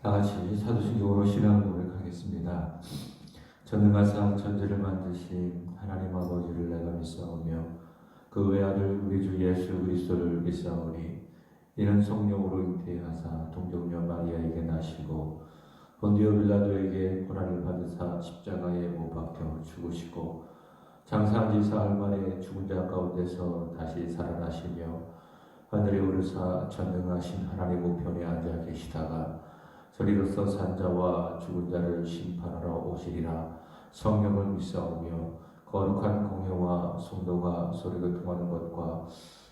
다 같이 사도신경으로 신앙을 고백하겠습니다. 전능하사 천지를 만드신 하나님 아버지를 내가 믿사오며 그 외아들 우리 주 예수 그리스도를 믿사오니 이는 성령으로 잉태하사 동정녀 마리아에게 나시고 본디오 빌라도에게 고난을 받으사 십자가에 못 박혀 죽으시고 장사한 지 사흘 만에 죽은 자 가운데서 다시 살아나시며 하늘에 오르사 전능하신 하나님 우편에 앉아 계시다가 저리로서 산자와 죽은 자를 심판하러 오시리라. 성령을 믿사오며 거룩한 공회와 성도가 소리가 통하는 것과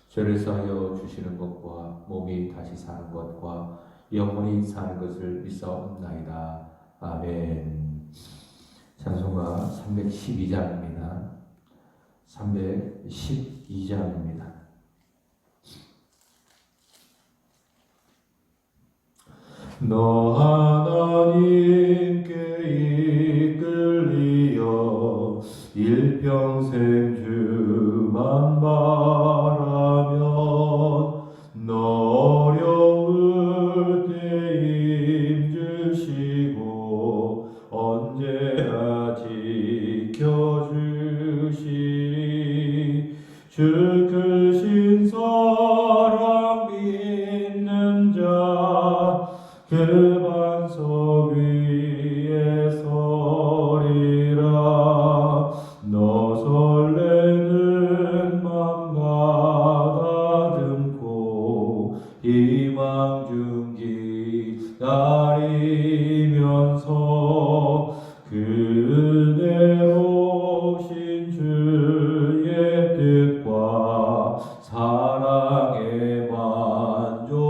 죄를 사하여 주시는 것과 몸이 다시 사는 것과 영원히 사는 것을 믿사옵나이다. 아멘. 찬송가 312장입니다. 312장입니다. 너 하나님께 이끌리어 일평생 주만 바라면 너 어려울 때 힘주시고 언제나 지켜주시리. 주 크신 사랑 믿는 자 그 반석 위에 서리라. 너 설레는 맘 가다듬고 희망 중기 기다리면서 그대로신 주의 뜻과 사랑에 만족하여라.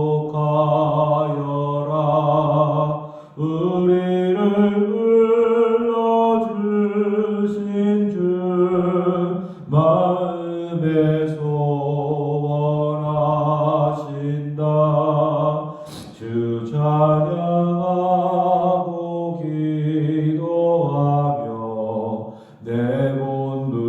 우리를 불러주신 주 마음에 소원하신다. 주 찬양하고 기도하며 내 본분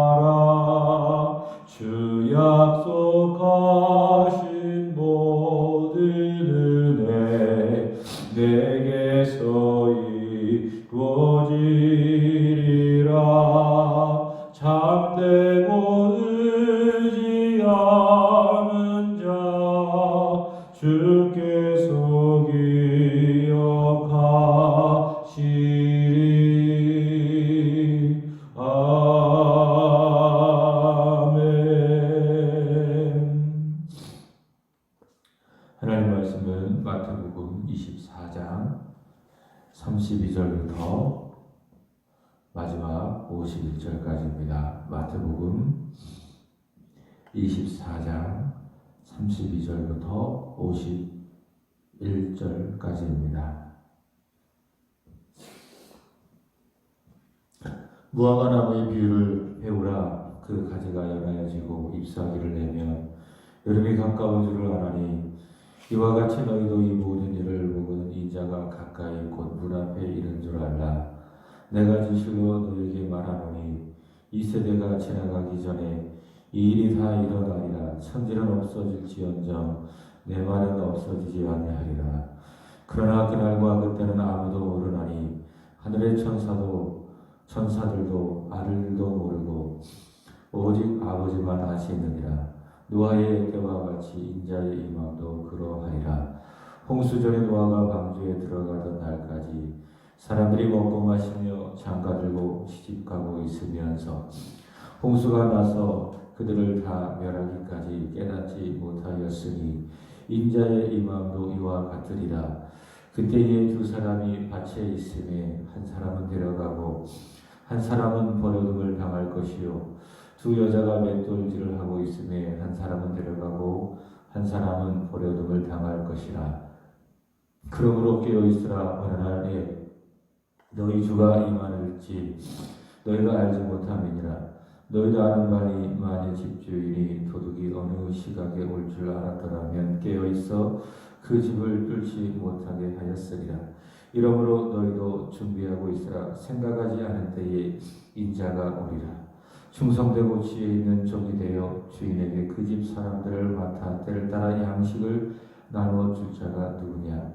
입서다라. 주 약속하신 모든 은혜 내게서 이루어지리라. 참되고 의지하는 자 주께서 기억하시리. 아멘. 하나님 말씀은 마태복음 24장 32절부터 마지막 51절까지입니다. 마태복음 24장 32절부터 51절까지입니다. 무화과 나무의 비유를 배우라. 그 가지가 연하여지고 잎사귀를 내면 여름이 가까운 줄을 아나니 이와 같이 너희도 이 모든 일을 보고는 인자가 가까이 곧 문 앞에 이른 줄 알라. 내가 진실로 너희에게 말하노니 이 세대가 지나가기 전에 이 일이 다 일어나리라. 천지는 없어질지언정 내 말은 없어지지 아니하리라. 그러나 그날과 그때는 아무도 모르나니 하늘의 천사들도 아들들도 모르고 오직 아버지만 아시느니라. 노아의 때와 같이 인자의 임함도 그러하리라. 홍수전에 노아가 방주에 들어가던 날까지 사람들이 먹고 마시며 장가들고 시집가고 있으면서 홍수가 나서 그들을 다 멸하기까지 깨닫지 못하였으니 인자의 임함도 이와 같으리라. 그때에 두 사람이 밭에 있음에 한 사람은 데려가고 한 사람은 버려둠을 당할 것이요 두 여자가 맷돌질을 하고 있음에 한 사람은 데려가고 한 사람은 버려둠을 당할 것이라. 그러므로 깨어있으라. 어느 날에 너희 주가 임하실지 너희가 알지 못함이니라. 너희도 아는 바니 만일 집주인이 도둑이 어느 시각에 올 줄 알았더라면 깨어있어 그 집을 뚫지 못하게 하였으리라. 이러므로 너희도 준비하고 있으라. 생각하지 않은 때에 인자가 오리라. 충성되고 지혜 있는 종이 되어 주인에게 그 집 사람들을 맡아 때를 따라 양식을 나누어 줄 자가 누구냐.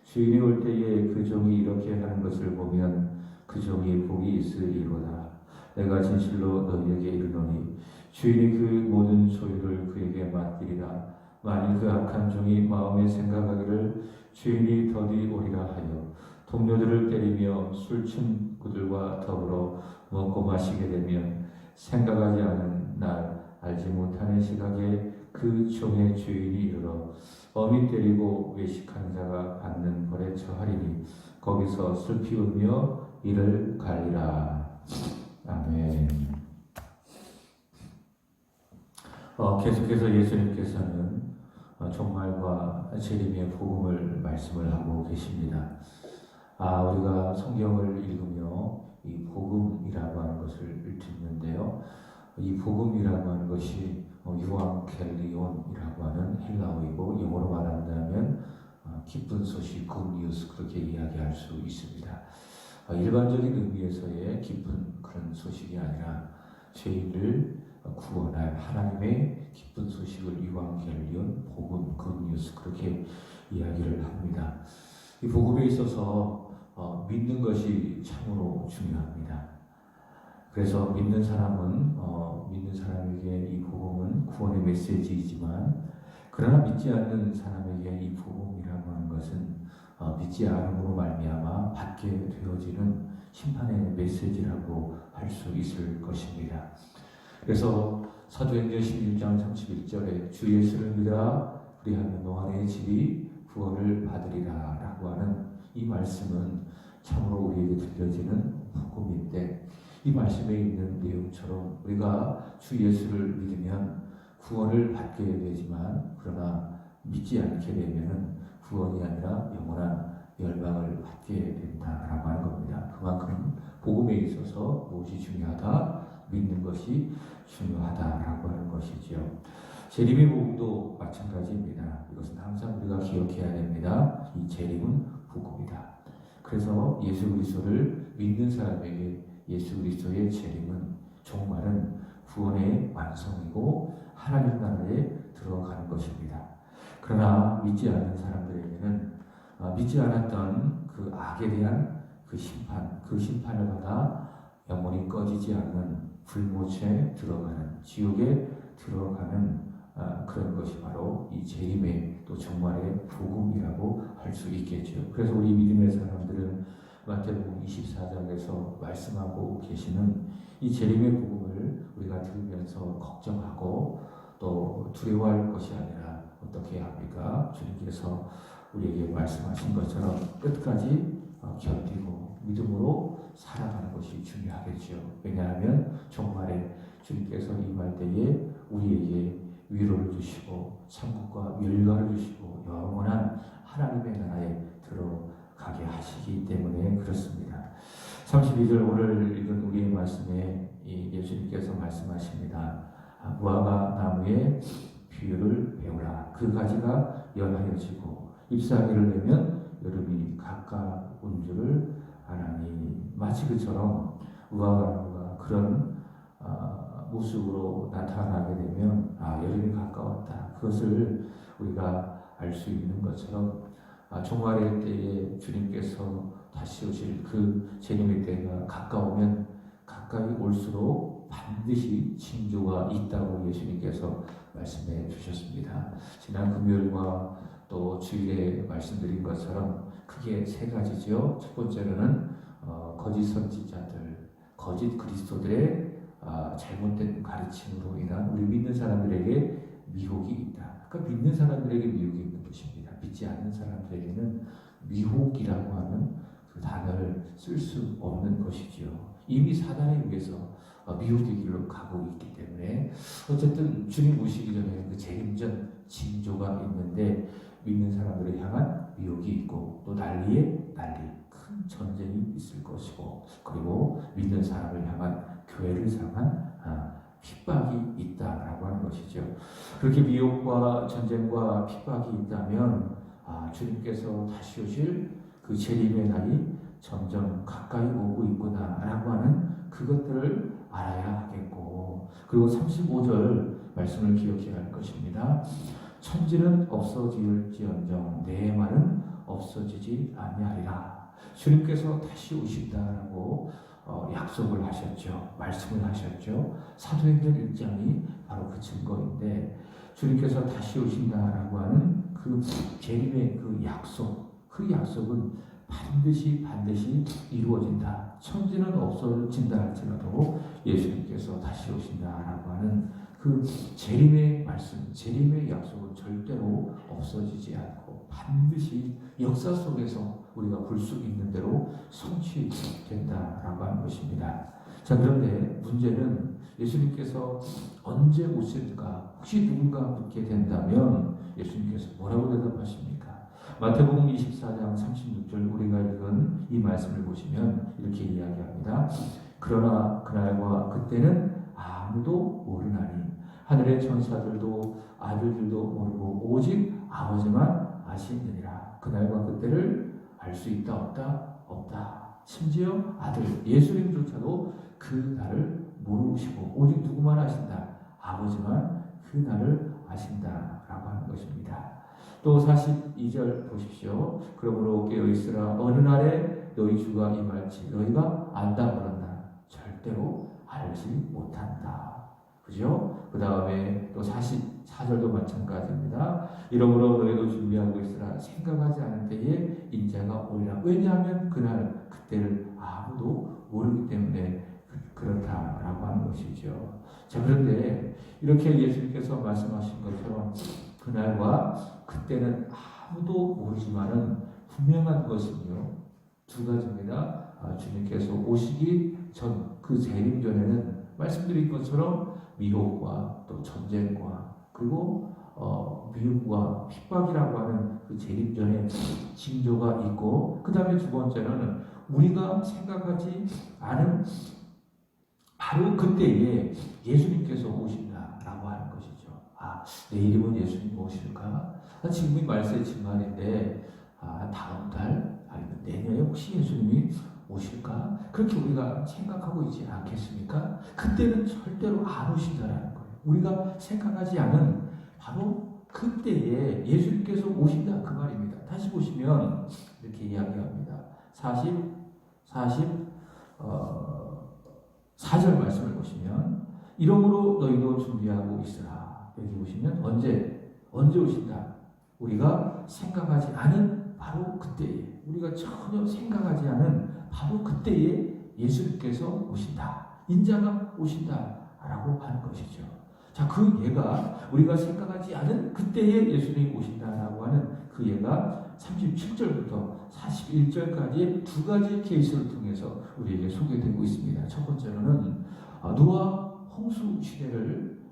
주인이 올 때에 그 종이 이렇게 하는 것을 보면 그 종이 복이 있으리로다. 내가 진실로 너희에게 이르노니 주인이 그 모든 소유를 그에게 맡기리라. 만일 그 악한 종이 마음에 생각하기를 주인이 더디 오리라 하여 동료들을 때리며 술친구들과 더불어 먹고 마시게 되면 생각하지 않은 날 알지 못하는 시각에 그 종의 주인이 이르러 어미 때리고 외식하는 자가 받는 벌에 처하리니 거기서 슬피 울며 이를 갈리라. 아멘. 계속해서 예수님께서는 종말과 재림의 복음을 말씀을 하고 계십니다. 우리가 성경을 읽으며 이 복음이라고 하는 것을 듣는데요. 이 복음이라고 하는 것이 유앙켈리온이라고 하는 헬라어이고 영어로 말한다면 기쁜 소식, good news 그렇게 이야기할 수 있습니다. 일반적인 의미에서의 기쁜 그런 소식이 아니라 죄인을 구원할 하나님의 기쁜 소식을 유앙켈리온, 복음, good news 그렇게 이야기를 합니다. 이 복음에 있어서 믿는 것이 참으로 중요합니다. 그래서 믿는 사람에게 이 복음은 구원의 메시지이지만 그러나 믿지 않는 사람에게 이 복음이라고 하는 것은 믿지 않음으로 말미암아 받게 되어지는 심판의 메시지라고 할 수 있을 것입니다. 그래서 사도행전 16장 31절에 주 예수를 믿으라 그리하면 너희 집이 구원을 받으리라 라고 하는 이 말씀은 참으로 우리에게 들려지는 복음인데 이 말씀에 있는 내용처럼 우리가 주 예수를 믿으면 구원을 받게 되지만 그러나 믿지 않게 되면 구원이 아니라 영원한 멸망을 받게 된다라고 하는 겁니다. 그만큼 복음에 있어서 무엇이 중요하다? 믿는 것이 중요하다라고 하는 것이죠. 재림의 복음도 마찬가지입니다. 이것은 항상 우리가 기억해야 됩니다. 이 재림은 복음이다. 그래서 예수 그리스도를 믿는 사람에게 예수 그리스도의 재림은 종말은 구원의 완성이고 하나님 나라에 들어가는 것입니다. 그러나 믿지 않는 사람들에게는 믿지 않았던 그 악에 대한 그 심판을 받아 영원히 꺼지지 않는 불모체에 들어가는 지옥에 들어가는 그런 것이 바로 이 재림의 또 종말의 복음이라고 할 수 있겠죠. 그래서 우리 믿음의 사람들은 마태복음 24장에서 말씀하고 계시는 이 재림의 복음을 우리가 들으면서 걱정하고 또 두려워할 것이 아니라 어떻게 합니까? 주님께서 우리에게 말씀하신 것처럼 끝까지 견디고 믿음으로 살아가는 것이 중요하겠죠. 왜냐하면 종말에 주님께서 임할 때에 우리에게 위로를 주시고 천국과 열가를 주시고 영원한 하나님의 나라에 들어가게 하시기 때문에 그렇습니다. 32절 오늘 읽은 우리의 말씀에 예수님께서 말씀하십니다. 무화과 나무의 비유를 배우라. 그 가지가 연하여지고 잎사귀를 내면 여름이 가까운 줄을 아나니. 마치 그처럼 무화과 나무가 그런 모습으로 나타나게 되면 여름이 가까웠다. 그것을 우리가 알 수 있는 것처럼 종말의 때에 주님께서 다시 오실 그 재림의 때가 가까우면 가까이 올수록 반드시 징조가 있다고 예수님께서 말씀해 주셨습니다. 지난 금요일과 또 주일에 말씀드린 것처럼 크게 세 가지죠. 첫 번째로는 거짓 선지자들, 거짓 그리스도들의 잘못된 가르침으로 인한 우리 믿는 사람들에게 미혹이 있다. 그러니까 믿는 사람들에게 미혹이 있는 것입니다. 믿지 않는 사람들에게는 미혹이라고 하는 그 단어를 쓸 수 없는 것이지요. 이미 사단에 의해서 미혹의 길로 가고 있기 때문에 어쨌든 주님 오시기 전에 그 재림전 징조가 있는데 믿는 사람들을 향한 미혹이 있고 또 난리에 난리 큰 전쟁이 있을 것이고 그리고 믿는 사람을 향한 교회를 향한 핍박이 있다라고 하는 것이죠. 그렇게 미혹과 전쟁과 핍박이 있다면 주님께서 다시 오실 그 재림의 날이 점점 가까이 오고 있구나라고 하는 그것들을 알아야 하겠고 그리고 35절 말씀을 기억해야 할 것입니다. 천지는 없어질지언정 내 말은 없어지지 아니하리라. 주님께서 다시 오신다라고 약속을 하셨죠. 말씀을 하셨죠. 사도행전 1장이 바로 그 증거인데 주님께서 다시 오신다라고 하는 그 재림의 그 약속, 그 약속은 반드시 이루어진다. 천지는 없어진다 할지라도 예수님께서 다시 오신다라고 하는 그 재림의 말씀, 재림의 약속은 절대로 없어지지 않고 반드시 역사 속에서 우리가 볼 수 있는 대로 성취된다라고 하는 것입니다. 자, 그런데 문제는 예수님께서 언제 오실까? 혹시 누군가 묻게 된다면 예수님께서 뭐라고 대답하십니까? 마태복음 24장 36절 우리가 읽은 이 말씀을 보시면 이렇게 이야기합니다. 그러나 그날과 그때는 아무도 모르나니 하늘의 천사들도 아들들도 모르고 오직 아버지만 아시느니라. 그날과 그때를 알 수 있다 없다. 심지어 아들 예수님조차도 그 날을 모르시고 오직 누구만 아신다? 아버지만 그 날을 아신다라고 하는 것입니다. 또 42절 보십시오. 그러므로 깨어있으라. 어느 날에 너희 주가 임할지 너희가 안다 그런다. 절대로 알지 못한다. 그죠? 그 다음에 또 44절도 마찬가지입니다. 이러므로 너희도 준비하고 있으라. 생각하지 않은 때에 인자가 오리라. 왜냐하면 그날 그때를 아무도 모르기 때문에 그렇다라고 하는 것이죠. 자, 그런데 이렇게 예수님께서 말씀하신 것처럼 그날과 그때는 아무도 모르지만은 분명한 것은요 두 가지입니다. 주님께서 오시기 전 그 재림 전에는 말씀드린 것처럼 미혹과 또 전쟁과 그리고 미움과 핍박이라고 하는 그 재림 전에 징조가 있고 그 다음에 두 번째는 우리가 생각하지 않은 바로 그때에 예수님께서 오신다라고 하는 것이죠. 내일이면 예수님 오실까? 지금이 말세 증안인데 다음 달 아니면 내년에 혹시 예수님이 오실까? 그렇게 우리가 생각하고 있지 않겠습니까? 그때는 절대로 안 오신다라는 거예요. 우리가 생각하지 않은 바로 그때에 예수님께서 오신다 그 말입니다. 다시 보시면 이렇게 이야기합니다. 4절 말씀을 보시면 이러므로 너희도 준비하고 있으라. 여기 보시면 언제 오신다? 우리가 생각하지 않은 바로 그때에 우리가 전혀 생각하지 않은 바로 그때에 예수님께서 오신다. 인자가 오신다라고 하는 것이죠. 자, 그 예가 우리가 생각하지 않은 그때에 예수님이 오신다라고 하는 그 예가 37절부터 41절까지의 두 가지 케이스를 통해서 우리에게 소개되고 있습니다. 첫 번째로는 노아 홍수 시대를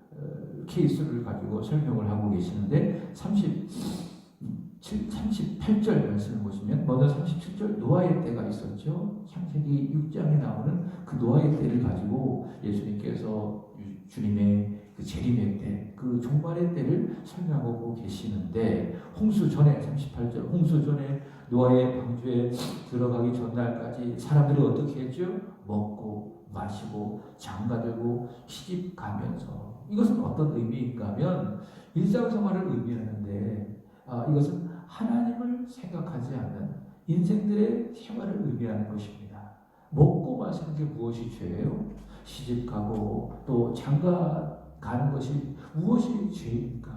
케이스를 가지고 설명을 하고 계시는데 38절 말씀을 보시면 먼저 37절 노아의 때가 있었죠. 창세기 6장에 나오는 그 노아의 때를 가지고 예수님께서 주님의 그 재림의 때, 그 종말의 때를 설명하고 계시는데 홍수 전에 38절 홍수 전에 노아의 방주에 들어가기 전날까지 사람들이 어떻게 했죠? 먹고 마시고 장가들고 시집 가면서 이것은 어떤 의미인가 하면 일상생활을 의미하는데 이것은 하나님을 생각하지 않는 인생들의 생활을 의미하는 것입니다. 먹고 마시는 게 무엇이 죄예요? 시집 가고 또 장가 가는 것이 무엇이 죄입니까?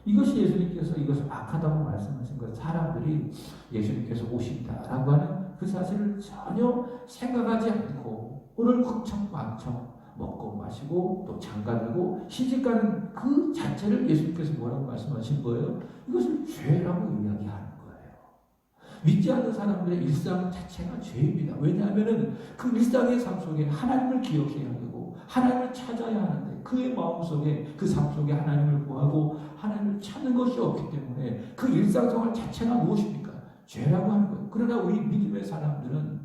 이것이 예수님께서 이것을 악하다고 말씀하신 것. 사람들이 예수님께서 오신다라고 하는 그 사실을 전혀 생각하지 않고 오늘 흥청망청 먹고 마시고 또 장가들고 시집가는 그 자체를 예수님께서 뭐라고 말씀하신 거예요? 이것을 죄라고 이야기하는 거예요. 믿지 않는 사람들의 일상 자체가 죄입니다. 왜냐하면 그 일상의 삶 속에 하나님을 기억해야 되고 하나님을 찾아야 하는데 그의 마음속에 그 삶 속에 하나님을 구하고 하나님을 찾는 것이 없기 때문에 그 일상생활 자체가 무엇입니까? 죄라고 하는 거예요. 그러나 우리 믿음의 사람들은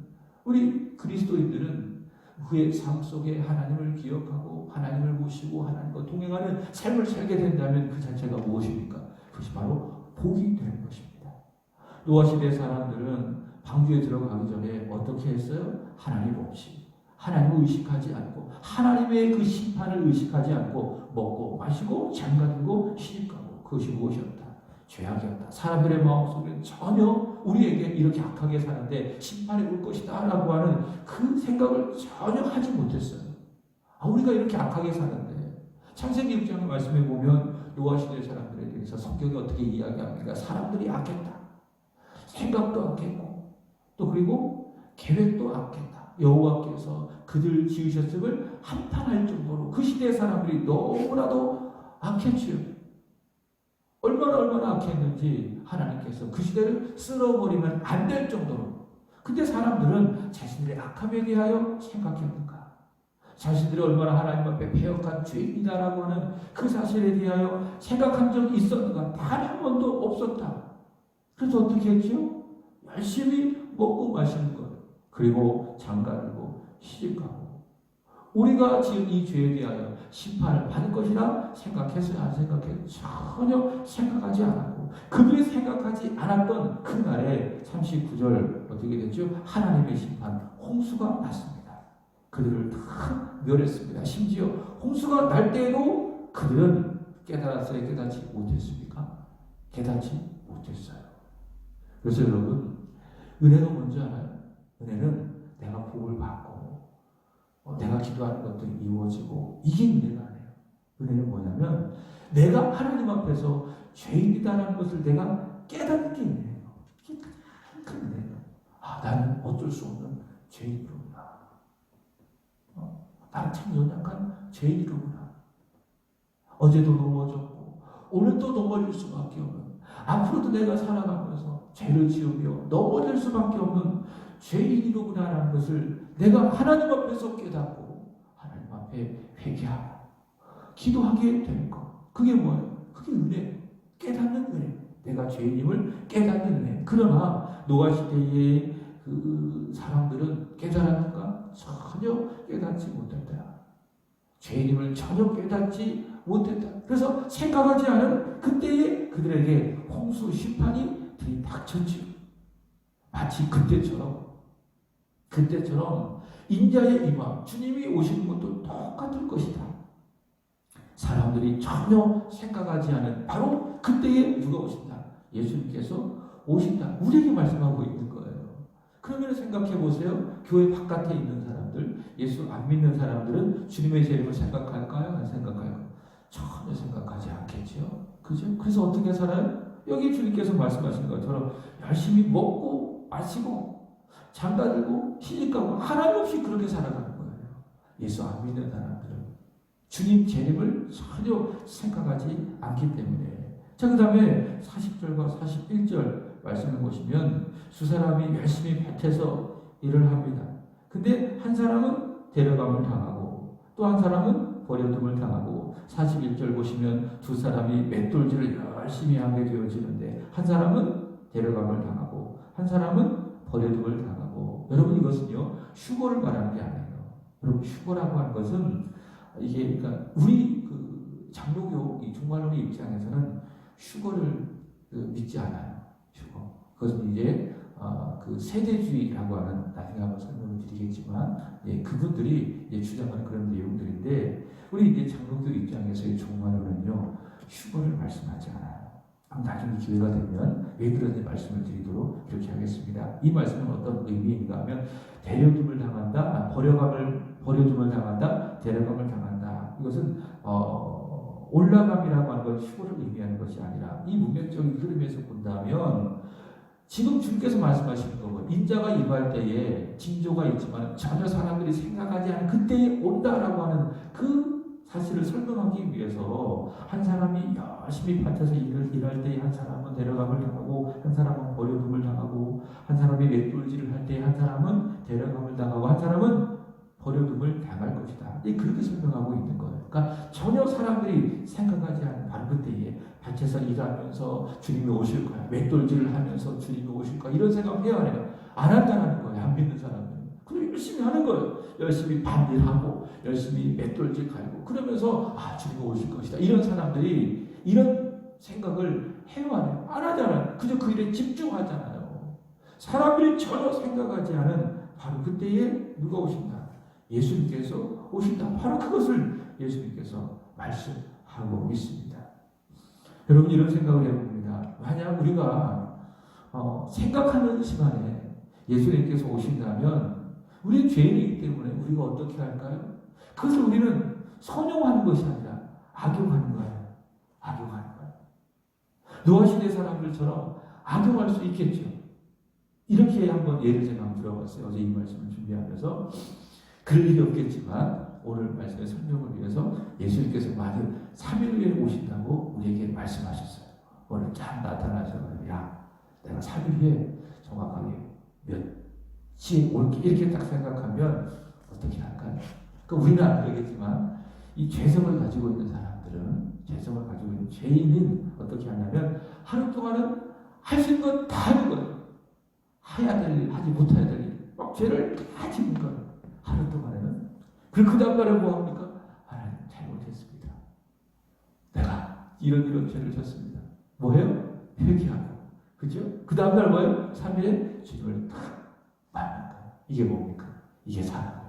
우리 그리스도인들은 그의 삶 속에 하나님을 기억하고 하나님을 모시고 하나님과 동행하는 삶을 살게 된다면 그 자체가 무엇입니까? 그것이 바로 복이 되는 것입니다. 노아 시대 사람들은 방주에 들어가기 전에 어떻게 했어요? 하나님 없이 하나님을 의식하지 않고 하나님의 그 심판을 의식하지 않고 먹고 마시고 장가들고 시집가고 그것이 무엇이었다? 죄악이었다. 사람들의 마음속에 전혀 우리에게 이렇게 악하게 사는데 심판이 올 것이다 라고 하는 그 생각을 전혀 하지 못했어요. 우리가 이렇게 악하게 사는데 창세기 6장의 말씀에 보면 노아 시대 사람들에 대해서 성경이 어떻게 이야기합니까? 사람들이 악했다. 생각도 악했고 또 그리고 계획도 악했다. 여호와께서 그들 지으셨음을 한탄할 정도로 그 시대의 사람들이 너무나도 악했지요. 얼마나 악했는지 하나님께서 그 시대를 쓸어버리면 안 될 정도로. 근데 사람들은 자신들의 악함에 대하여 생각했는가? 자신들이 얼마나 하나님 앞에 패역한 죄인이다라고 하는 그 사실에 대하여 생각한 적이 있었는가? 단 한 번도 없었다. 그래서 어떻게 했죠? 열심히 먹고 마시는 것. 그리고 장가들고 시집가고. 우리가 지은 이 죄에 대하여 심판을 받을 것이라 생각했어요? 안 생각했어요? 전혀 생각하지 않았고 그들이 생각하지 않았던 그날에 39절 어떻게 됐죠? 하나님의 심판 홍수가 났습니다. 그들을 다 멸했습니다. 심지어 홍수가 날 때에도 그들은 깨달았어요? 깨닫지 못했습니까? 깨닫지 못했어요. 그래서 여러분 은혜가 뭔지 알아요? 은혜는 내가 복을 받고 내가 기도하는 것도 이루어지고 이게 은혜가 아니에요. 은혜는 뭐냐면 내가 하나님 앞에서 죄인이다라는 것을 내가 깨닫는 게 은혜예요. 이게 가장 큰 은혜예요. 나는 어쩔 수 없는 죄인이로구나. 나는 참 연약한 죄인이로구나. 어제도 넘어졌고 오늘도 넘어질 수밖에 없는 앞으로도 내가 살아가면서 죄를 지으며 넘어질 수밖에 없는 죄인이로구나라는 것을 내가 하나님 앞에서 깨닫고 하나님 앞에 회개하고 기도하게 되는 것. 그게 뭐예요? 그게 은혜. 깨닫는 은혜. 내가 죄인임을 깨닫는 은혜. 그러나 노아 시대의 그 사람들은 깨달았는가? 전혀 깨닫지 못했다. 죄인임을 전혀 깨닫지 못했다. 그래서 생각하지 않은 그때에 그들에게 홍수 심판이 들이닥쳤지요. 마치 그때처럼 인자의 임함, 주님이 오시는 것도 똑같을 것이다. 사람들이 전혀 생각하지 않은 바로 그때에 누가 오신다? 예수님께서 오신다. 우리에게 말씀하고 있는 거예요. 그러면 생각해 보세요. 교회 바깥에 있는 사람들, 예수 안 믿는 사람들은 주님의 재림을 생각할까요? 안 생각할까요? 전혀 생각하지 않겠죠. 그죠? 그래서 어떻게 살아요? 여기 주님께서 말씀하신 것처럼 열심히 먹고 마시고 장가들고 시집가고 하나님 없이 그렇게 살아가는 거예요. 예수 안 믿는 사람들은 주님 재림을 전혀 생각하지 않기 때문에. 자, 그 다음에 40절과 41절 말씀을 보시면 두 사람이 열심히 밭에서 일을 합니다. 근데 한 사람은 데려감을 당하고 또 한 사람은 버려둠을 당하고 41절 보시면 두 사람이 맷돌질을 열심히 하게 되어지는데 한 사람은 데려감을 당하고 한 사람은 버려둠을 당하고. 여러분 이것은요 휴거를 말하는 게 아니에요. 여러분 휴거라고 하는 것은 이게 그러니까 우리 그 장로교 이 종말론의 입장에서는 휴거를 믿지 않아요. 휴거. 그것은 이제 그 세대주의라고 하는 나중에 한번 설명을 드리겠지만 그분들이 이제 주장하는 그런 내용들인데 우리 이제 장로교 입장에서의 종말론은요 휴거를 말씀하지 않아요. 나중에 기회가 되면 왜 그런지 말씀을 드리도록 그렇게 하겠습니다. 이 말씀은 어떤 의미인가 하면 데려둠을 당한다, 버려둠을 당한다, 데려감을 당한다. 이것은 올라감이라고 하는 건 휴거를 의미하는 것이 아니라 이 문맥적인 흐름에서 본다면 지금 주님께서 말씀하시는 거고 인자가 임할 때에 징조가 있지만 전혀 사람들이 생각하지 않은 그때에 온다라고 하는 그 사실을 설명하기 위해서 한 사람이 열심히 밭에서 일할 때 한 사람은 데려감을 당하고 한 사람은 버려둠을 당하고 한 사람이 맷돌질을 할 때 한 사람은 데려감을 당하고 한 사람은 버려둠을 당할 것이다. 그렇게 설명하고 있는 거예요. 그러니까 전혀 사람들이 생각하지 않은 바로 그때에 밭에서 일하면서 주님이 오실 거야. 맷돌질을 하면서 주님이 오실 거야. 이런 생각 해야 해요. 안 한다는 거예요. 안 믿는 사람들은. 그리고 열심히 하는 거예요. 열심히 밭일하고 열심히 맷돌질 갈고 그러면서 주님이 오실 것이다. 이런 사람들이 이런 생각을 해요 안 해요? 안 하잖아요. 그저 그 일에 집중하잖아요. 사람들이 전혀 생각하지 않은 바로 그때에 누가 오신다? 예수님께서 오신다. 바로 그것을 예수님께서 말씀하고 있습니다. 여러분 이런 생각을 해봅니다. 만약 우리가 생각하는 시간에 예수님께서 오신다면 우리는 죄인이기 때문에 우리가 어떻게 할까요? 그것을 우리는 선용하는 것이 아니라 악용하는 거예요. 악용하는 거예요. 노아 시대 사람들처럼 악용할 수 있겠죠. 이렇게 한번 예를 제가 한번 들어봤어요. 어제 이 말씀을 준비하면서. 그럴 일이 없겠지만 오늘 말씀의 설명을 위해서 예수님께서 만약 3일 후에 오신다고 우리에게 말씀하셨어요. 오늘 쫙 나타나셔서 야 내가 3일 후에 정확하게 몇 시에 올게 이렇게 딱 생각하면 어떻게 할까요? 우리는 안 그러겠지만 이 죄성을 가지고 있는 사람들은 죄성을 가지고 있는 죄인은 어떻게 하냐면 하루 동안은 할 수 있는 건 다 하는 거예요. 해야 될 일, 하지 못해야 될 일, 막 죄를 다 짓는 거예요. 하루 동안에는. 그리고 그 다음날에 뭐 합니까? 하나님 잘못했습니다. 내가 이런 죄를 졌습니다. 뭐해요? 회개하고. 그죠? 그 다음날 뭐예요? 3일에 주님을 탁 만난 거예요. 이게 뭡니까? 이게 사랑이에요.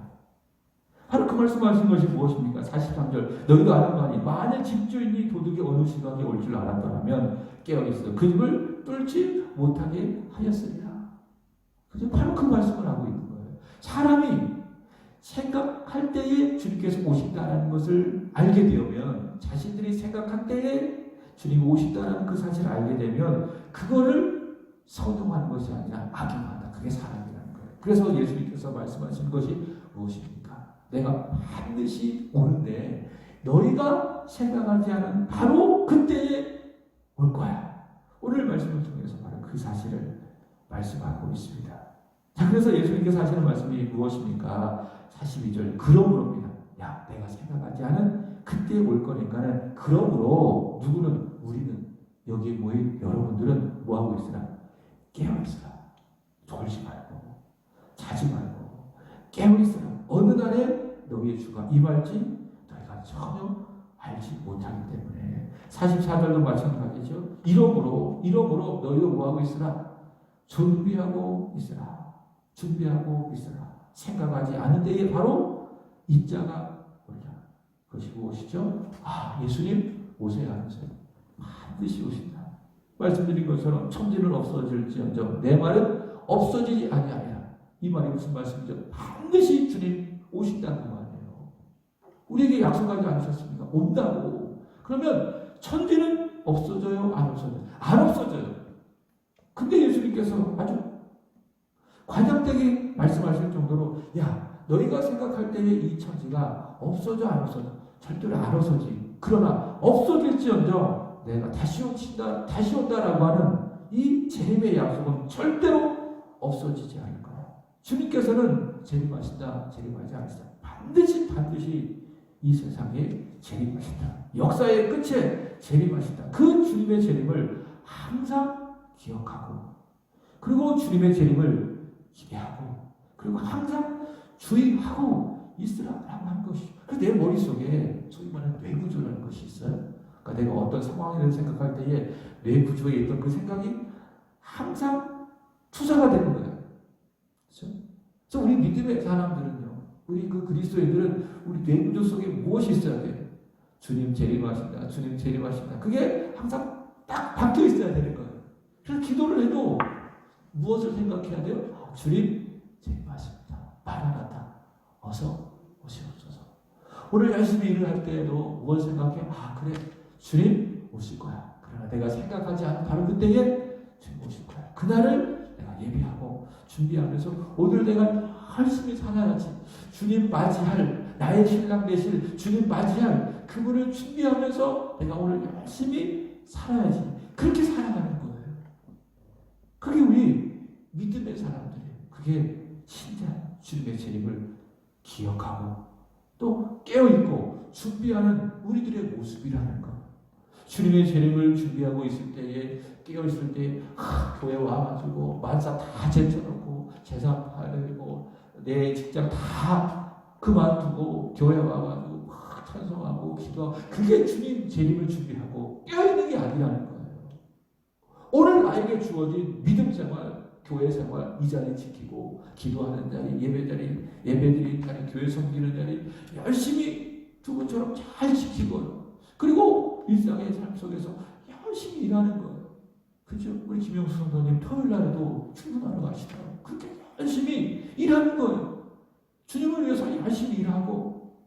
바로 그 말씀하신 것이 무엇입니까? 43절 너희도 아는 거 아니 만일 집주인이 도둑이 어느 시각에 올 줄 알았더라면 깨어있어 그 집을 뚫지 못하게 하였으리라. 그죠? 바로 그 말씀을 하고 있는 거예요. 사람이 생각할 때에 주님께서 오신다는 것을 알게 되면 자신들이 생각할 때에 주님이 오신다는 그 사실을 알게 되면 그거를 선용하는 것이 아니라 악용한다. 그게 사람이라는 거예요. 그래서 예수님께서 말씀하신 것이 무엇입니까? 내가 반드시 오는데 너희가 생각하지 않은 바로 그때에 올 거야. 오늘 말씀을 통해서 바로 그 사실을 말씀하고 있습니다. 자, 그래서 예수님께서 하시는 말씀이 무엇입니까? 42절 그러므로입니다. 야 내가 생각하지 않은 그때에 올 거니까는 그러므로 누구는 우리는 여기 모인 여러분들은 뭐하고 있으라? 깨어있으라. 졸지 말고 자지 말고 깨어있으라. 어느 날에 너희의 주가 임할지 너희가 전혀 알지 못하기 때문에 44절도 마찬가지죠. 이러므로 너희도 뭐하고 있으라? 준비하고 있으라. 준비하고 있으라. 생각하지 않은 때에 바로 인자가 오리라. 그것이 무엇이죠? 예수님 오셔야 하면서 반드시 오신다. 말씀드린 것처럼 천지는 없어질지언정 내 말은 없어지지 아니하리라. 이 말이 무슨 말씀이죠? 반드시 주님 오신다는 말이에요. 우리에게 약속하지 않으셨습니까? 온다고. 그러면 천지는 없어져요? 안 없어져요? 안 없어져요. 근데 예수님께서 아주 관장되게 말씀하실 정도로 야 너희가 생각할 때에 이 천지가 없어져 안 없어져? 절대로 안 없어지. 그러나 없어질지언정 내가 다시 온다라고 하는 이 재림의 약속은 절대로 없어지지 않을 거야. 주님께서는 재림하신다, 재림하지 않으시다. 반드시 이 세상에 재림하신다. 역사의 끝에 재림하신다. 그 주님의 재림을 항상 기억하고 그리고 주님의 재림을 기대하고 그리고 항상 주의하고 있으라고 하는 것이죠. 그래서 내 머릿속에 소위 말하는 뇌구조라는 것이 있어요. 그러니까 내가 어떤 상황을 생각할 때에 뇌구조에 있던 그 생각이 항상 투사가 되는 거예요. 그렇죠? 그래서 우리 믿음의 사람들은요, 우리 그 그리스도인들은 우리 뇌구조 속에 무엇이 있어야 돼요? 주님 재림하신다, 주님 재림하신다. 그게 항상 딱 박혀 있어야 되는 거예요. 그래서 기도를 해도 무엇을 생각해야 돼요? 주님 재림하십니다. 마라나타 어서 오시옵소서. 오늘 열심히 일을 할 때에도 무엇을 생각해? 그래 주님 오실 거야. 그러나 내가 생각하지 않은 바로 그때에 주님 오실 거야. 그날을 내가 예비하고 준비하면서 오늘 내가 열심히 살아야지. 주님 맞이할 나의 신랑 되실 주님 맞이할 그분을 준비하면서 내가 오늘 열심히 살아야지. 그렇게 살아가는 거예요. 그게 우리 믿음의 사람들이에요. 그게 진짜 주님의 재림을 기억하고 또 깨어있고 준비하는 우리들의 모습이라는 것. 주님의 재림을 준비하고 있을 때에 깨어있을 때 교회 와가지고 만사 다 제쳐놓고 재산 팔고 내 직장 다 그만두고 교회 와가지고 막 찬송하고 기도하고 그게 주님 재림을 준비하고 깨어있는 게 아니라는 거예요. 오늘 나에게 주어진 믿음 생활, 교회 생활 이 자리 지키고 기도하는 자리, 예배드리는 자리, 교회 섬기는 자리 열심히 두 분처럼 잘 지키고요. 그리고 일상의 삶 속에서 열심히 일하는 거예요. 그죠? 우리 김영수 성도님 토요일 날에도 출근하러 가시더라고요. 그렇게 열심히 일하는 거예요. 주님을 위해서 열심히 일하고,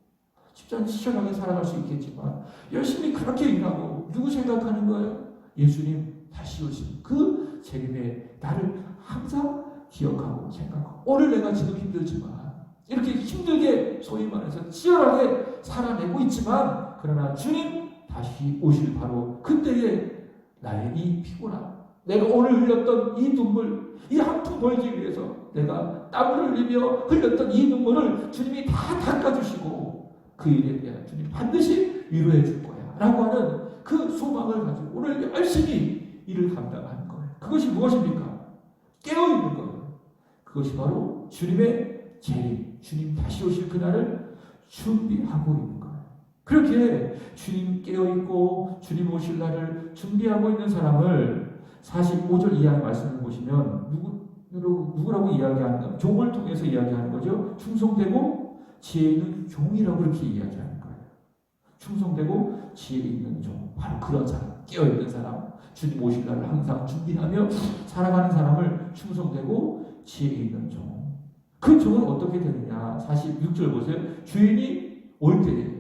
집단 치열하게 살아갈 수 있겠지만 열심히 그렇게 일하고, 누구 생각하는 거예요? 예수님 다시 오신 그 재림에 나를 항상 기억하고 생각하고, 오늘 내가 지금 힘들지만 이렇게 힘들게 소위 말해서 치열하게 살아내고 있지만, 그러나 주님 다시 오실 바로 그때에 나의 이 피곤함, 내가 오늘 흘렸던 이 눈물, 이 한 푼 벌기 위해서 내가 땀을 흘리며 흘렸던 이 눈물을 주님이 다 닦아주시고 그 일에 대한 주님 반드시 위로해 줄 거야 라고 하는 그 소망을 가지고 오늘 열심히 일을 감당하는 거예요. 그것이 무엇입니까? 깨어있는 거예요. 그것이 바로 주님의 재림, 주님 다시 오실 그날을 준비하고 있는 거예요. 그렇게 주님 깨어있고 주님 오실 날을 준비하고 있는 사람을 45절 이하의 말씀을 보시면 누구라고 이야기하는가? 종을 통해서 이야기하는 거죠. 충성되고 지혜 있는 종이라고 그렇게 이야기하는 거예요. 충성되고 지혜 있는 종, 바로 그런 사람, 깨어있는 사람, 주님 오실 날을 항상 준비하며 살아가는 사람을 충성되고 지혜 있는 종. 그 종은 어떻게 되느냐? 46절 보세요. 주인이 올 때에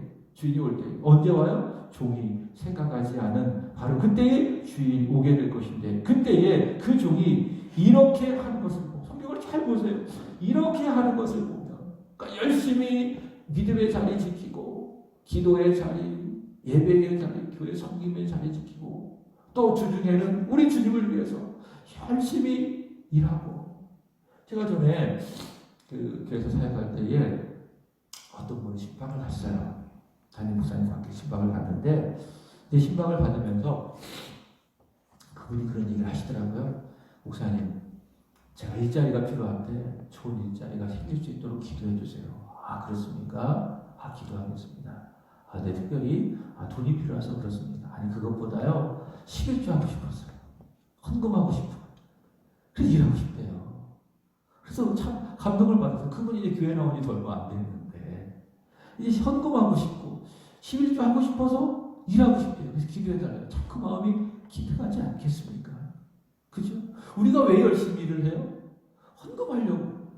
언제 와요? 종이 생각하지 않은 바로 그때에 주인이 오게 될 것인데, 그때에 그 종이 이렇게 하는 것을 보고, 성경을 잘 보세요. 이렇게 하는 것을 보면, 그러니까 열심히 믿음의 자리 지키고, 기도의 자리, 예배의 자리, 교회 섬김의 자리 지키고, 또 주중에는 우리 주님을 위해서 열심히 일하고. 제가 전에 그 교회에서 사역할 때에 어떤 분이 신방을 갔어요. 담임 목사님과 함께 신방을 갔는데, 이 신방을 받으면서 그분이 그런 얘기를 하시더라고요. 목사님, 제가 일자리가 필요한데 좋은 일자리가 생길 수 있도록 기도해 주세요. 아, 그렇습니까? 아, 기도하겠습니다. 아, 네, 특별히 돈이 필요해서 그렇습니다. 아니, 그것보다요, 11조 하고 싶었어요. 헌금하고 싶어요. 그래서 일하고 싶대요. 그래서 참 감동을 받아서, 그분이 이제 교회 나온 지 얼마 안 됐는데 이제 헌금하고 싶고 11조 하고 싶어서 일하고 싶대요. 그래서 기도해달래요. 참 그 마음이 기특하지 않겠습니까? 그죠? 우리가 왜 열심히 일을 해요? 헌금하려고,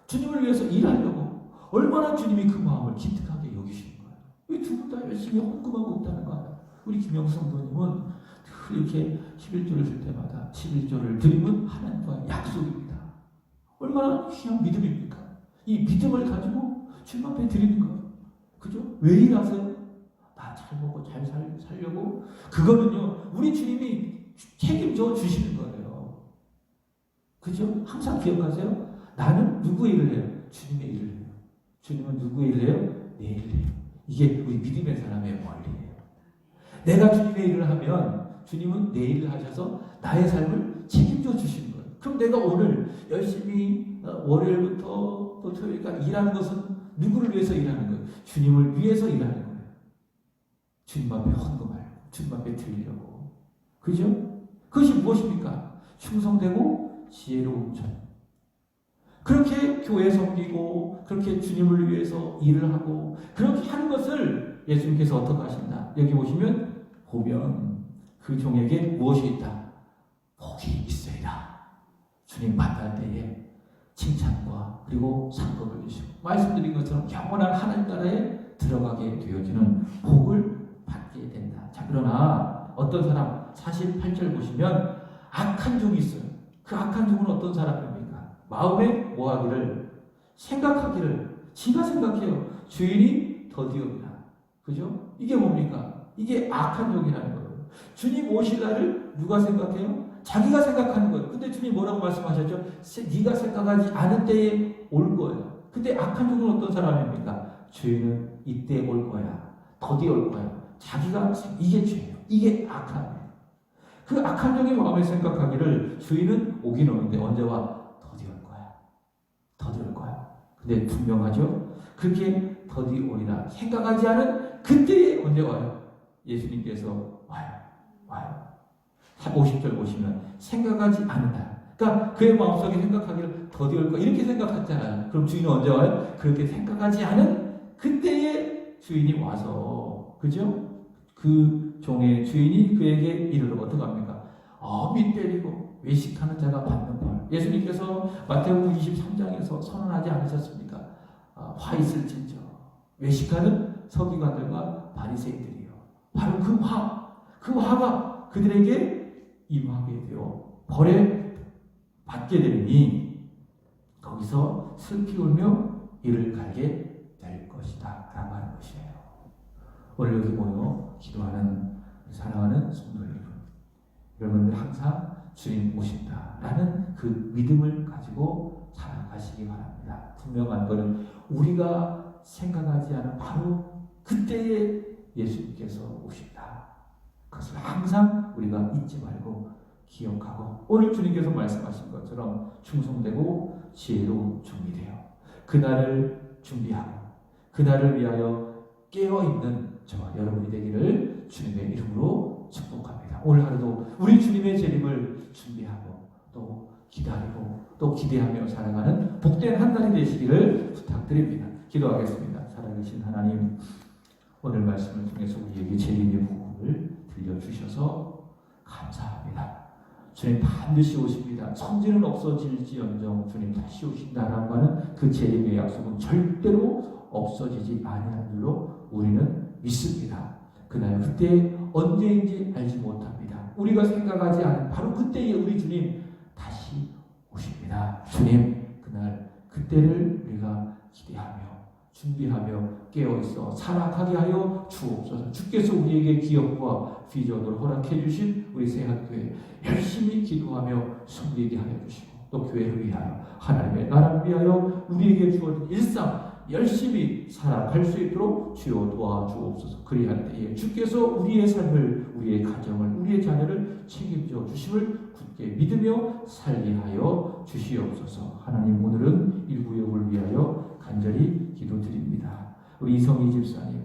주님을 위해서 일하려고. 얼마나 주님이 그 마음을 기특하게 여기시는 거예요. 왜 두 분 다 열심히 헌금하고 있다는 거예요. 우리 김영수 성도님은 늘 이렇게 11조를 줄 때마다 11조를 드리면 하나님과의 약속입니다. 얼마나 귀한 믿음입니까? 이 믿음을 가지고 주님 앞에 드리는 거예요. 그죠? 왜 일하세요? 나 잘 먹고 잘 살려고. 그거는요, 우리 주님이 책임져 주시는 거예요. 그죠? 항상 기억하세요. 나는 누구의 일을 해요? 주님의 일을 해요. 주님은 누구의 일을 해요? 내 일을 해요. 이게 우리 믿음의 사람의 원리예요. 내가 주님의 일을 하면 주님은 내 일을 하셔서 나의 삶을 책임져 주시는 거예요. 그럼 내가 오늘 열심히 월요일부터 또 토요일까지 일하는 것은 누구를 위해서 일하는 거예요? 주님을 위해서 일하는 거예요. 주님 앞에 헌금하려고, 주님 앞에 드리려고. 그죠? 그것이 무엇입니까? 충성되고 지혜로운 종. 그렇게 교회 섬기고, 그렇게 주님을 위해서 일을 하고, 그렇게 하는 것을 예수님께서 어떻게 하신다? 여기 보면 그 종에게 무엇이 있다? 복이 있어이다. 주님 만날 때에 칭찬과 그리고 상급을 주시고, 말씀드린 것처럼 영원한 하나님 나라에 들어가게 되어지는 복을 받게 된다. 자, 그러나 어떤 사람, 48절 보시면 악한 종이 있어요. 그 악한 종은 어떤 사람입니까? 마음에 뭐하기를, 생각하기를, 지가 생각해요. 주인이 더디옵니다. 그죠? 이게 뭡니까? 이게 악한 종이라는 거예요. 주님 오실 날을 누가 생각해요? 자기가 생각하는 거예요. 근데 주님 뭐라고 말씀하셨죠? 네가 생각하지 않은 때에 올 거예요. 근데 악한 종은 어떤 사람입니까? 주인은 이때 올 거야. 더디 올 거야. 자기가, 이게 죄예요. 이게 악함이에요. 그 악한 종이 마음에 생각하기를 주인은 오긴 오는데 언제 와? 더디 올 거야. 더디 올 거야. 근데 분명하죠? 그렇게 더디 오리라 생각하지 않은 그때에 언제 와요? 예수님께서 와요. 50절 보시면 생각하지 않는다. 그러니까 그의 마음속에 생각하기를 더디 올 거야. 이렇게 생각했잖아요. 그럼 주인은 언제 와요? 그렇게 생각하지 않은 그때에 주인이 와서, 그죠? 그 종의 주인이 그에게 이르러 어떡합니까? 엄히 때리고 외식하는 자가 받는 벌. 예수님께서 마태복음 23장에서 선언하지 않으셨습니까? 화 있을진저 외식하는 서기관들과 바리새인들이요. 바로 그 화가 그들에게 임하게 되어 벌에 받게 되니 거기서 슬피 울며 이를 갈게 될 것이다 라고 하는 것이에요. 오늘 여기 모여 기도하는 사랑하는 성도 여러분들 항상 주님 오신다 라는 그 믿음을 가지고 살아가시기 바랍니다. 분명한 것은 우리가 생각하지 않은 바로 그때에 예수님께서 오신다. 그것을 항상 우리가 잊지 말고 기억하고 오늘 주님께서 말씀하신 것처럼 충성되고 지혜로운 종이 되어 그날을 준비하고 그날을 위하여 깨어있는 저와 여러분이 되기를 주님의 이름으로 축복합니다. 오늘 하루도 우리 주님의 재림을 준비하고 또 기다리고 또 기대하며 살아가는 복된 한 날이 되시기를 부탁드립니다. 기도하겠습니다. 살아계신 하나님, 오늘 말씀을 통해서 우리에게 재림의 복음을 들려주셔서 감사합니다. 주님 반드시 오십니다. 천지는 없어질지언정 주님 다시 오신다라고 하는 그 재림의 약속은 절대로 없어지지 아니하는 줄로 우리는 믿습니다. 그날 그때 언제인지 알지 못합니다. 우리가 생각하지 않은 바로 그때에 우리 주님 다시 오십니다. 주님 그날 그때를 우리가 기대하며 준비하며 깨어있어 살아가게 하여 주옵소서. 주께서 우리에게 기업과 비전을 허락해 주신 우리 새학교에 열심히 기도하며 섬기게 하여 주시고 또 교회를 위하여 하나님의 나라를 위하여 우리에게 주어진 일상 열심히 살아갈 수 있도록 주여 도와주옵소서. 그리할 때에 주께서 우리의 삶을 우리의 가정을 우리의 자녀를 책임져 주심을 굳게 믿으며 살게 하여 주시옵소서. 하나님 오늘은 이 구역을 위하여 간절히 기도드립니다. 우리 이성희 집사님,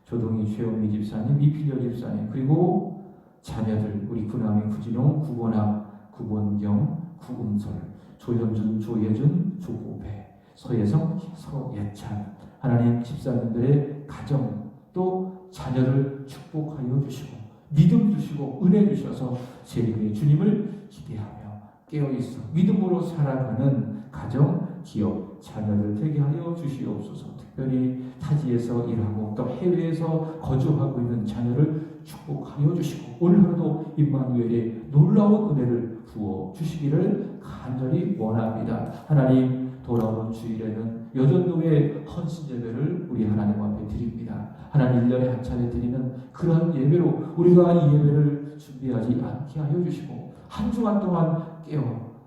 조동희 최영미 집사님, 이필려 집사님 그리고 자녀들 우리 구남이 구진홍, 구본학, 구본경, 구은솔, 조현준, 조예준, 조고배 서예성, 서예찬 하나님 집사님들의 가정 또 자녀를 축복하여 주시고 믿음 주시고 은혜 주셔서 재림의 주님을 기대하며 깨어있어 믿음으로 살아가는 가정, 기업, 자녀들 되게 하여 주시옵소서. 특별히 타지에서 일하고 또 해외에서 거주하고 있는 자녀를 축복하여 주시고 오늘 하루도 임마누엘의 놀라운 은혜를 부어 주시기를 간절히 원합니다. 하나님 돌아오는 주일에는 여전도의 헌신 예배를 우리 하나님 앞에 드립니다. 하나님 1년에 한 차례 드리는 그런 예배로 우리가 이 예배를 준비하지 않게 하여 주시고 한 주간 동안 깨어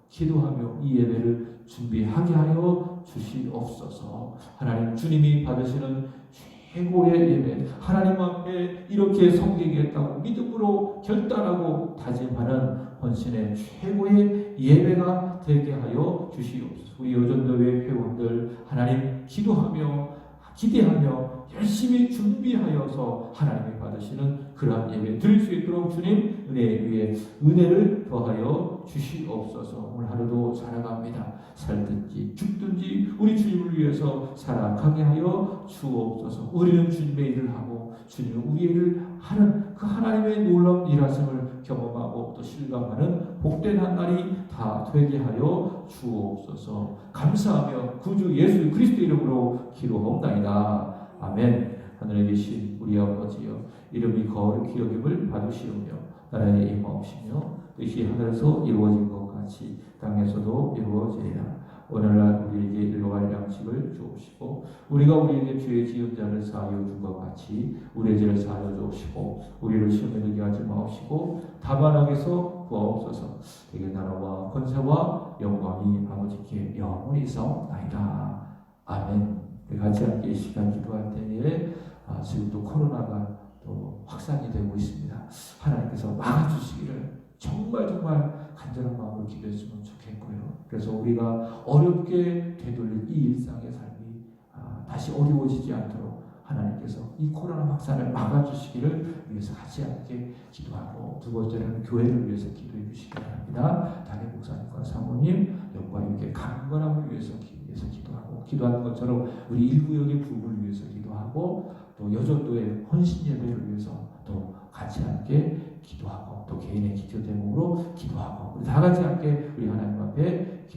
기도하며 이 예배를 준비하게 하여 주시옵소서. 하나님 주님이 받으시는 최고의 예배 하나님 앞에 이렇게 섬기겠다고 믿음으로 결단하고 다짐하는 헌신의 최고의 예배가 되게 하여 주시옵소서. 우리 여전도회 회원들 하나님 기도하며 기대하며 열심히 준비하여서 하나님이 받으시는 그러한 예배 드릴 수 있도록 주님 은혜 위에 은혜를 더하여 주시옵소서. 오늘 하루도 살아갑니다. 살든지 죽든지 우리 주님을 위해서 살아가게 하여 주옵소서. 우리는 주님의 일을 하고 주님은 우리의 일을 하는 그 하나님의 놀라운 일하심을 경험하고 또 실감하는 복된 한 날이 다 되게 하여 주옵소서. 감사하며 구주 예수 그리스도 이름으로 기도하옵나이다. 아멘. 하늘에 계신 우리 아버지여 이름이 거룩히 여김을 받으시오며 나라에 임하옵시며 뜻이 하늘에서 이루어진 것 같이 땅에서도 이루어지리라. 오늘날 우리에게 일용할 양식을 주옵시고 우리가 우리에게 죄 지은 자를 사하여 준 것 같이 우리의 죄를 사하여 주옵시고 우리를 시험에 들게 하지 마옵시고 다만 악에서 구하옵소서. 되게 나라와 권세와 영광이 아버지께 영원히 있사옵나이다. 아멘. 우리 같이 함께 이 시간 기도할 때에 지금 또 코로나가 또 확산이 되고 있습니다. 하나님께서 막아주시기를 정말 간절한 마음으로 기도했으면 좋겠고요. 그래서 우리가 어렵게 되돌린 이 일상의 삶이 다시 어려워지지 않도록 하나님께서 이 코로나 확산을 막아주시기를 위해서 같이 함께 기도하고 두 번째는 교회를 위해서 기도해 주시기 바랍니다. 담임 목사님과 사모님 영광 있게 강건함을 위해서 기도하고 기도하는 것처럼 우리 일구역의 부흥을 위해서 기도하고 또 여전도의 헌신 예배를 위해서 또 같이 함께 기도하고 또 개인의 기도 제목으로 기도하고 우리 다 같이 함께 우리 하나님 앞에